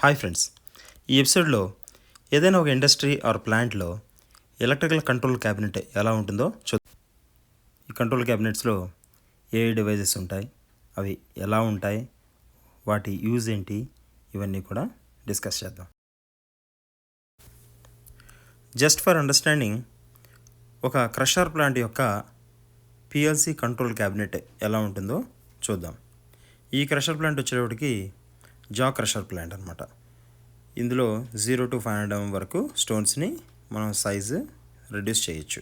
Hi friends, ఈ ఎపిసోడ్లో ఏదైనా ఒక ఇండస్ట్రీ ఆర్ ప్లాంట్లో ఎలక్ట్రికల్ కంట్రోల్ క్యాబినెట్ ఎలా ఉంటుందో చూద్దాం. ఈ కంట్రోల్ క్యాబినెట్స్లో ఏ డివైజెస్ ఉంటాయి, అవి ఎలా ఉంటాయి, వాటి యూజ్ ఏంటి, ఇవన్నీ కూడా డిస్కస్ చేద్దాం. జస్ట్ ఫర్ అండర్స్టాండింగ్, ఒక క్రషర్ ప్లాంట్ యొక్క పిఎల్సి కంట్రోల్ క్యాబినెట్ ఎలా ఉంటుందో చూద్దాం. ఈ క్రషర్ ప్లాంట్ వచ్చేటప్పటికి జా క్రషర్ ప్లాంట్ అనమాట. ఇందులో 0 to 500 mm వరకు స్టోన్స్ని మనం సైజు రెడ్యూస్ చేయొచ్చు.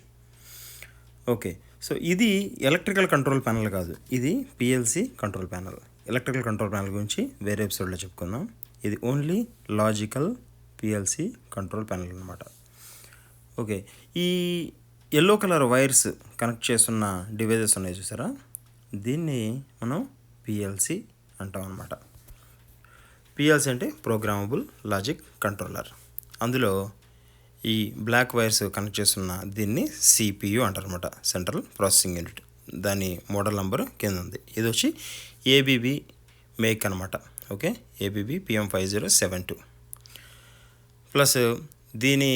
ఓకే, సో ఇది ఎలక్ట్రికల్ కంట్రోల్ ప్యానల్ కాదు, ఇది PLC control panel. Electrical control panel గురించి వేరే ఎపిసోడ్లో చెప్పుకుందాం. ఇది only logical PLC control panel అనమాట. ఓకే, ఈ ఎల్లో కలర్ వైర్స్ కనెక్ట్ చేస్తున్న డివైజెస్ ఉన్నాయి చూసారా, దీన్ని మనం పిఎల్సి అంటాం అనమాట. పిఎల్సి అంటే ప్రోగ్రామబుల్ లాజిక్ కంట్రోలర్. అందులో ఈ బ్లాక్ వైర్స్ కనెక్ట్ చేస్తున్న దీన్ని సిపియు అంటారు అనమాట, సెంట్రల్ ప్రాసెసింగ్ యూనిట్. దాని మోడల్ నెంబర్ కింద ఉంది. ఇది వచ్చి ఏబిబి మేక్ అనమాట. Okay, ABB PM5072. ప్లస్ దీని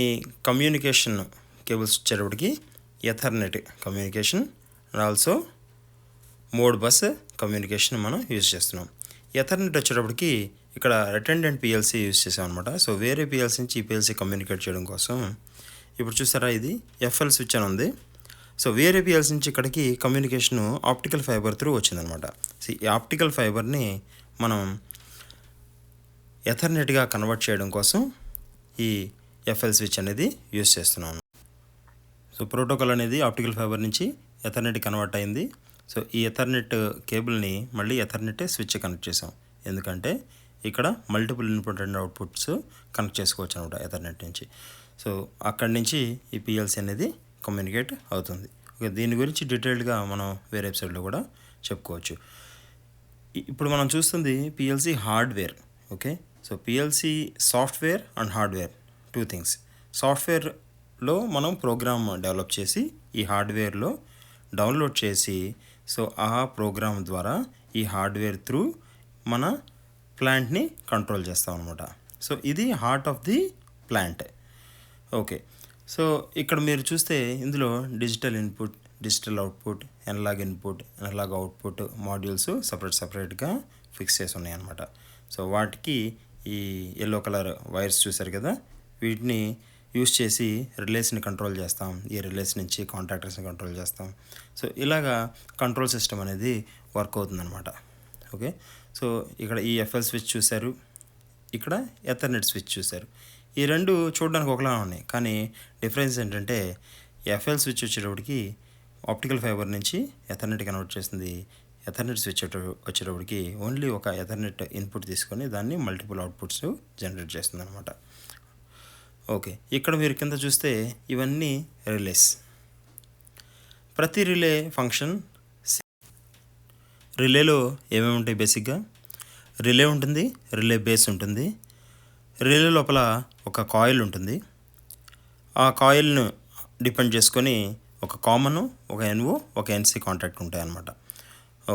కమ్యూనికేషన్ కేబుల్స్ వచ్చేటప్పటికి Ethernet communication and also mode bus communication మనం యూజ్ చేస్తున్నాం. ఎథర్నెట్ వచ్చేటప్పటికి ఇక్కడ అటెండెంట్ పిఎల్సి యూజ్ చేసాం అనమాట. సో వేరే పిఎల్సి నుంచి ఈ పిఎల్సి కమ్యూనికేట్ చేయడం కోసం ఇప్పుడు చూసారా, ఇది ఎఫ్ఎల్ స్విచ్ అని ఉంది. సో వేరే పిఎల్సి నుంచి ఇక్కడికి కమ్యూనికేషన్ ఆప్టికల్ ఫైబర్ త్రూ వచ్చిందనమాట. సో ఈ ఆప్టికల్ ఫైబర్ని మనం ఎథర్నెట్గా కన్వర్ట్ చేయడం కోసం ఈ ఎఫ్ఎల్ స్విచ్ అనేది యూజ్ చేస్తున్నాను. సో ప్రోటోకాల్ అనేది ఆప్టికల్ ఫైబర్ నుంచి ఎథర్నెట్ కన్వర్ట్ అయింది. సో ఈ ఎథర్నెట్ కేబుల్ని మళ్ళీ ఎథర్నెట్ స్విచ్ కనెక్ట్ చేసాం, ఎందుకంటే ఇక్కడ multiple input and outputs connect చేసుకోవచ్చు అనమాట ఎథర్నెట్ నుంచి. సో అక్కడి నుంచి ఈ పిఎల్సి అనేది కమ్యూనికేట్ అవుతుంది. ఓకే, దీని గురించి డీటెయిల్డ్గా మనం వేరే ఎపిసోడ్లో కూడా చెప్పుకోవచ్చు. ఇప్పుడు మనం చూస్తుంది PLC hardware. Okay, so PLC software and hardware, 2 things. సాఫ్ట్వేర్లో మనం ప్రోగ్రామ్ డెవలప్ చేసి ఈ హార్డ్వేర్లో డౌన్లోడ్ చేసి, సో ఆ ప్రోగ్రామ్ ద్వారా ఈ హార్డ్వేర్ త్రూ మన ప్లాంట్ని కంట్రోల్ చేస్తాం అనమాట. సో ఇది heart of the plant. Okay, so ఇక్కడ మీరు చూస్తే ఇందులో digital input, digital output, analogue input, analogue output modules సపరేట్గా ఫిక్స్ చేసి ఉన్నాయి అనమాట. సో వాటికి ఈ ఎల్లో కలర్ వైర్స్ చూసారు కదా, వీటిని యూస్ చేసి రిలేస్ని కంట్రోల్ చేస్తాం. ఈ రిలేస్ నుంచి కాంటాక్టర్స్ని కంట్రోల్ చేస్తాం. సో ఇలాగా కంట్రోల్ సిస్టమ్ అనేది వర్క్ అవుతుందన్నమాట. ఓకే, సో ఇక్కడ ఈ ఎఫ్ఎల్ స్విచ్ చూశారు, ఇక్కడ ఎథర్నెట్ స్విచ్ చూశారు. ఈ రెండు చూడడానికి ఒకలా ఉన్నాయి, కానీ డిఫరెన్స్ ఏంటంటే ఎఫ్ఎల్ స్విచ్ వచ్చేటప్పటికి ఆప్టికల్ ఫైబర్ నుంచి ఎథర్నెట్ కన్వర్ట్ చేస్తుంది. ఎథర్నెట్ స్విచ్ వచ్చేటప్పటికి ఓన్లీ ఒక ఎథర్నెట్ ఇన్పుట్ తీసుకొని దాన్ని మల్టిపుల్ అవుట్పుట్స్ జనరేట్ చేస్తుంది అనమాట. ఓకే, ఇక్కడ మీరు కింద చూస్తే ఇవన్నీ రిలేస్. ప్రతి రిలే ఫంక్షన్, రిలేలో ఏమేమి ఉంటాయి? బేసిక్గా రిలే ఉంటుంది, రిలే బేస్ ఉంటుంది. రిలే లోపల ఒక కాయిల్ ఉంటుంది. ఆ కాయిల్ను డిపెండ్ చేసుకొని ఒక కామన్, ఒక ఎన్ఓ, ఒక ఎన్సి కాంటాక్ట్ ఉంటాయి అన్నమాట.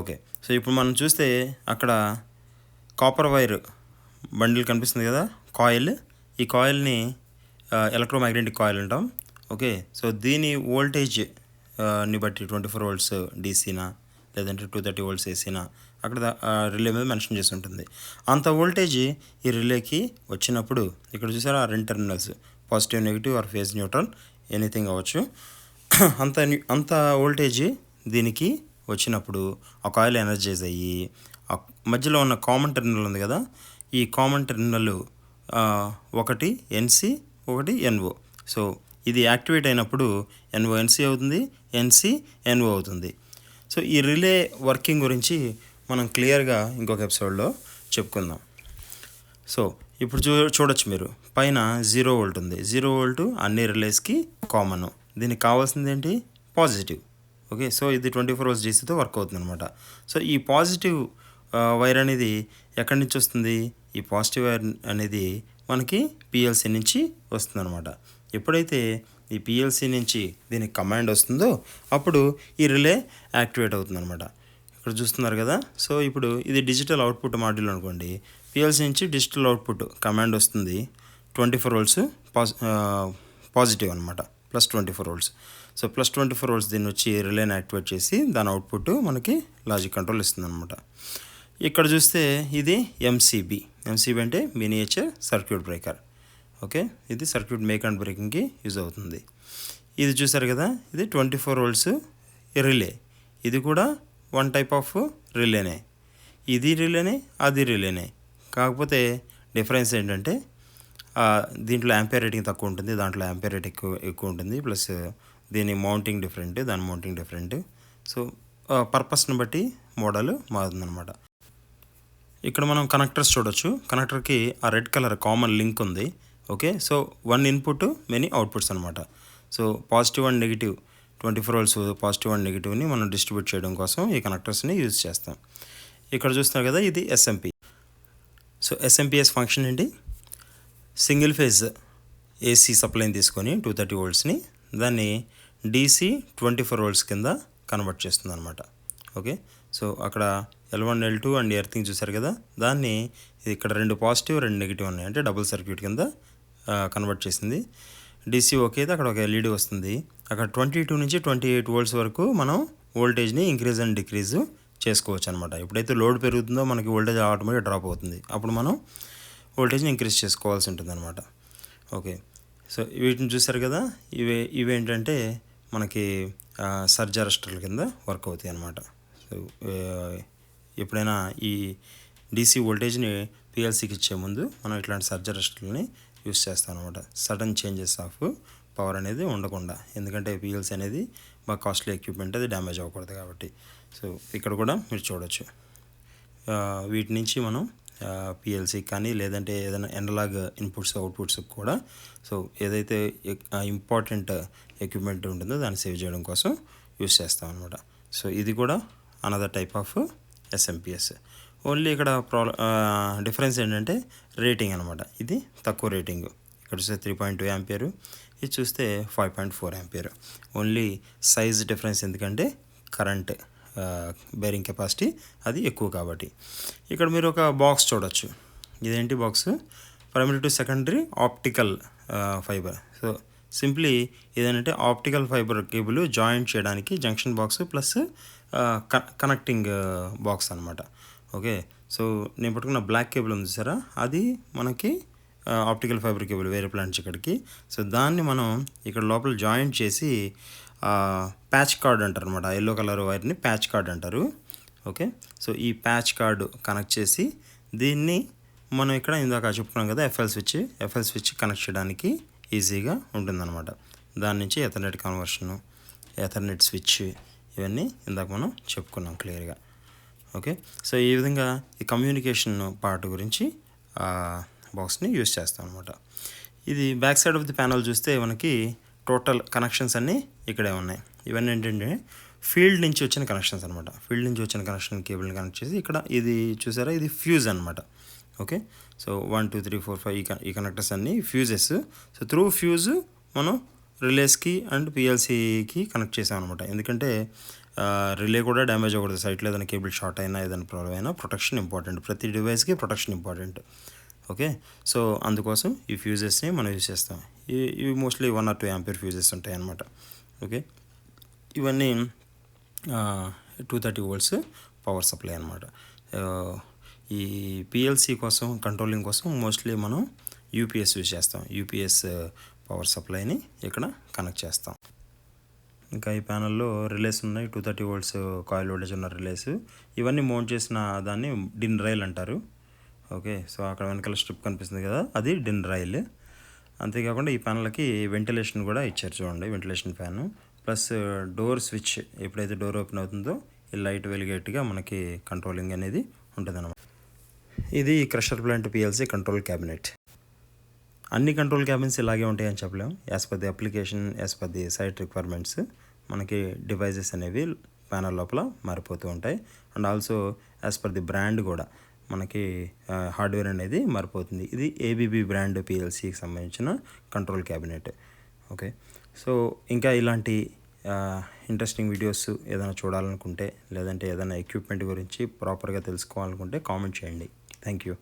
ఓకే, సో ఇప్పుడు మనం చూస్తే అక్కడ కాపర్ వైర్ బండిల్ కనిపిస్తుంది కదా, కాయిల్. ఈ కాయిల్ని ఎలక్ట్రోమాగ్నెటిక్ కాయిల్ అంటాం. ఓకే, సో దీని వోల్టేజ్ ని బట్టి 24 volts డీసీనా లేదంటే 230 volts ఏసీనా అక్కడ రిలే మీద మెన్షన్ చేసి ఉంటుంది. అంత వోల్టేజ్ ఈ రిలేకి వచ్చినప్పుడు ఇక్కడ చూసారా, ఆ 2 terminals, positive, negative or phase neutral, anything అవ్వచ్చు. అంత వోల్టేజ్ దీనికి వచ్చినప్పుడు ఆ కాయిల్ ఎనర్జైజ్ అయ్యి ఆ మధ్యలో ఉన్న కామన్ టెర్మినల్ ఉంది కదా, ఈ కామన్ టెర్మినల్ ఒకటి ఎన్సి, ఒకటి ఎన్ఓ. సో ఇది యాక్టివేట్ అయినప్పుడు ఎన్ఓ ఎన్సి అవుతుంది, ఎన్సి ఎన్ఓ అవుతుంది. సో ఈ రిలే వర్కింగ్ గురించి మనం క్లియర్గా ఇంకొక ఎపిసోడ్లో చెప్పుకుందాం. సో ఇప్పుడు చూడొచ్చు మీరు, పైన 0 volt ఉంది. 0 volt అన్ని రిలేస్కి కామన్. దీనికి కావాల్సింది ఏంటి? పాజిటివ్. ఓకే, సో ఇది 24 volts డీసీతో వర్క్ అవుతుంది అనమాట. సో ఈ పాజిటివ్ వైర్ అనేది ఎక్కడి నుంచి వస్తుంది? ఈ పాజిటివ్ వైర్ అనేది మనకి పిఎల్సి నుంచి వస్తుంది అనమాట. ఎప్పుడైతే ఈ పిఎల్సి నుంచి దీనికి కమాండ్ వస్తుందో అప్పుడు ఈ రిలే యాక్టివేట్ అవుతుంది అనమాట. ఇక్కడ చూస్తున్నారు కదా. సో ఇప్పుడు ఇది డిజిటల్ అవుట్పుట్ మాడ్యూల్ అనుకోండి. పిఎల్సి నుంచి డిజిటల్ అవుట్పుట్ కమాండ్ వస్తుంది. 24 వోల్ట్స్ పాజిటివ్ అనమాట, plus 24 volts. So plus 24 volts దీన్ని వచ్చి రిలేని యాక్టివేట్ చేసి దాని అవుట్పుట్ మనకి లాజిక్ కంట్రోల్ ఇస్తుంది అనమాట. ఇక్కడ చూస్తే ఇది ఎంసీబీ అంటే మినియేచర్ సర్క్యూట్ బ్రేకర్. ఓకే, ఇది సర్క్యూట్ మేక్ అండ్ బ్రేకింగ్కి యూజ్ అవుతుంది. ఇది చూసారు కదా, ఇది 24 వోల్ట్స్ రిలే. ఇది కూడా వన్ టైప్ ఆఫ్ రిలేనే. ఇది రిలేనే, అది రిలేనే. కాకపోతే డిఫరెన్స్ ఏంటంటే దీంట్లో యాంపియర్ రేటింగ్ తక్కువ ఉంటుంది, దాంట్లో యాంపియర్ రేట్ ఎక్కువ ఉంటుంది. ప్లస్ దీని మౌంటింగ్ డిఫరెంట్, దాని మౌంటింగ్ డిఫరెంట్. సో పర్పస్ని బట్టి మోడల్ మారుతుందన్నమాట. ఇక్కడ మనం కనెక్టర్స్ చూడొచ్చు. కనెక్టర్కి ఆ రెడ్ కలర్ కామన్ లింక్ ఉంది. Okay, so one input many outputs అనమాట. So positive and negative 24 volts positive and నెగిటివ్ని మనం డిస్ట్రిబ్యూట్ చేయడం కోసం ఈ కనెక్టర్స్ని యూజ్ చేస్తాం. ఇక్కడ చూస్తున్నారు కదా, ఇది ఎస్ఎంపి. సో ఎస్ఎంపిఎస్ ఫంక్షన్ ఏంటి? సింగిల్ ఫేజ్ ఏసీ సప్లైని తీసుకొని 230 వోల్ట్స్ని దాన్ని డీసీ 24 వోల్ట్స్ కింద కన్వర్ట్ చేస్తుంది అనమాట. ఓకే, సో అక్కడ L1 L2 అండ్ ఎర్తింగ్ చూసారు కదా, దాన్ని ఇక్కడ 2 పాజిటివ్ 2 నెగిటివ్ ఉన్నాయి, అంటే డబుల్ సర్క్యూట్ కింద కన్వర్ట్ చేసింది. డీసీ ఓకే అయితే అక్కడ ఒక ఎల్ఈడి వస్తుంది. అక్కడ 22 నుంచి 28 వోల్ట్స్ వరకు మనం వోల్టేజ్ని ఇంక్రీజ్ అండ్ డిక్రీజ్ చేసుకోవచ్చు అనమాట. ఎప్పుడైతే లోడ్ పెరుగుతుందో మనకి వోల్టేజ్ ఆటోమేటిక్ డ్రాప్ అవుతుంది, అప్పుడు మనం వోల్టేజ్ని ఇంక్రీజ్ చేసుకోవాల్సి ఉంటుంది అనమాట. ఓకే, సో వీటిని చూసారు కదా, ఇవేంటంటే మనకి సర్జ్ అరెస్టర్ల కింద వర్క్ అవుతాయి అనమాట. సో ఎప్పుడైనా ఈ డీసీ వోల్టేజ్ని పిఎల్సీకి ఇచ్చే ముందు మనం ఇట్లాంటి సర్జ్ అరెస్టర్లని యూస్ చేస్తాం అనమాట. సడన్ చేంజెస్ ఆఫ్ పవర్ అనేది ఉండకుండా, ఎందుకంటే పిఎల్సీ అనేది బాగా కాస్ట్లీ ఎక్విప్మెంట్, అది డ్యామేజ్ అవ్వకూడదు కాబట్టి. సో ఇక్కడ కూడా మీరు చూడొచ్చు, వీటి నుంచి మనం పిఎల్సీ కానీ లేదంటే ఏదైనా ఎనలాగ్ ఇన్పుట్స్ అవుట్పుట్స్ కూడా సో ఏదైతే ఇంపార్టెంట్ ఎక్విప్మెంట్ ఉంటుందో దాన్ని సేవ్ చేయడం కోసం యూస్ చేస్తాం అనమాట. సో ఇది కూడా another type of SMPS. Only ఇక్కడ డిఫరెన్స్ ఏంటంటే రేటింగ్ అనమాట. ఇది తక్కువ రేటింగ్, ఇక్కడ చూస్తే 3.2 యాంపియర్, ఇది చూస్తే 5.4 యాంపియర్. ఓన్లీ సైజ్ డిఫరెన్స్, ఎందుకంటే కరెంట్ బేరింగ్ కెపాసిటీ అది ఎక్కువ కాబట్టి. ఇక్కడ మీరు ఒక బాక్స్ చూడొచ్చు. ఇదేంటి box? Primary to secondary optical fibre. So simply ఇదేంటంటే ఆప్టికల్ ఫైబర్ కేబుల్ జాయింట్ చేయడానికి junction box plus connecting box అనమాట. ఓకే, సో నేను పట్టుకున్న బ్లాక్ కేబుల్ ఉంది చూసారా, అది మనకి ఆప్టికల్ ఫైబర్ కేబుల్ వేరే ప్లాంట్ ఇక్కడికి. సో దాన్ని మనం ఇక్కడ లోపల జాయింట్ చేసి ప్యాచ్ కార్డ్ అంటారు అనమాట. ఎల్లో కలర్ వైర్ని ప్యాచ్ కార్డ్ అంటారు. ఓకే, సో ఈ ప్యాచ్ కార్డు కనెక్ట్ చేసి దీన్ని మనం ఇక్కడ ఇందాక చెప్పుకున్నాం కదా ఎఫ్ఎల్ స్విచ్ కనెక్ట్ చేయడానికి ఈజీగా ఉంటుందన్నమాట. దాని నుంచి ఎథర్నెట్ కన్వర్షను, ఎథర్నెట్ స్విచ్, ఇవన్నీ ఇందాక మనం చెప్పుకున్నాం క్లియర్గా. ఓకే, సో ఈ విధంగా ఈ కమ్యూనికేషన్ పార్ట్ గురించి బాక్స్ని యూస్ చేస్తాం అనమాట. ఇది back side of the panel చూస్తే మనకి టోటల్ కనెక్షన్స్ అన్నీ ఇక్కడే ఉన్నాయి. ఇవన్నీ ఏంటంటే ఫీల్డ్ నుంచి వచ్చిన కనెక్షన్స్ అనమాట. ఫీల్డ్ నుంచి వచ్చిన కనెక్షన్ కేబుల్ని కనెక్ట్ చేసి ఇక్కడ ఇది చూసారా, ఇది ఫ్యూజ్ అనమాట. ఓకే, సో 1 2 3 4 5 ఈ కనెక్టర్స్ అన్నీ ఫ్యూజెస్. సో త్రూ ఫ్యూజ్ మనం రిలేస్కి అండ్ పిఎల్సీకి కనెక్ట్ చేసాం అనమాట. ఎందుకంటే రిలే కూడా డ్యామేజ్ అవ్వకూడదు, సైట్లో ఏదైనా కేబుల్ షార్ట్ అయినా ఏదైనా ప్రాబ్లం అయినా ప్రొటెక్షన్ ఇంపార్టెంట్, ప్రతి డివైస్కి ప్రొటెక్షన్ ఇంపార్టెంట్. ఓకే, సో అందుకోసం ఈ ఫ్యూజెస్ని మనం యూజ్ చేస్తాం. ఇవి మోస్ట్లీ 1 or 2 యాంపియర్ ఫ్యూజెస్ ఉంటాయి అన్నమాట. ఓకే, ఇవన్నీ 230 వోల్ట్స్ పవర్ సప్లై అనమాట. ఈ పిఎల్సీ కోసం కంట్రోలింగ్ కోసం మోస్ట్లీ మనం యూపీఎస్ యూజ్ చేస్తాం. యూపీఎస్ పవర్ సప్లైని ఇక్కడ కనెక్ట్ చేస్తాం. ఇంకా ఈ ప్యానల్లో రిలేస్ ఉన్నాయి, 230 వోల్ట్స్ కాయిల్ వోల్టేజ్ ఉన్న రిలేస్. ఇవన్నీ మౌంట్ చేసిన దాన్ని డిన్ రైల్ అంటారు. ఓకే, సో అక్కడ వెనకాల స్ట్రిప్ కనిపిస్తుంది కదా, అది డిన్ రైల్. అంతేకాకుండా ఈ ప్యానల్కి వెంటిలేషన్ కూడా ఇచ్చారు చూడండి, ventilation fan plus door switch. ఎప్పుడైతే డోర్ ఓపెన్ అవుతుందో ఈ లైట్ వెలిగేట్టుగా మనకి కంట్రోలింగ్ అనేది ఉంటుందన్నమాట. ఇది crusher plant PLC control cabinet. అన్ని కంట్రోల్ క్యాబిన్స్ ఇలాగే ఉంటాయని చెప్పలేం. As per the application, as per the site requirements మనకి డివైజెస్ అనేవి ప్యానల్ లోపల మారిపోతూ ఉంటాయి. And also as per the brand కూడా మనకి హార్డ్వేర్ అనేది మారిపోతుంది. ఇది ఏబీబీ బ్రాండ్ పిఎల్సీకి సంబంధించిన కంట్రోల్ క్యాబినెట్. ఓకే, సో ఇంకా ఇలాంటి ఇంట్రెస్టింగ్ వీడియోస్ ఏదైనా చూడాలనుకుంటే లేదంటే ఏదైనా ఎక్విప్మెంట్ గురించి ప్రాపర్గా తెలుసుకోవాలనుకుంటే కామెంట్ చేయండి. Thank you.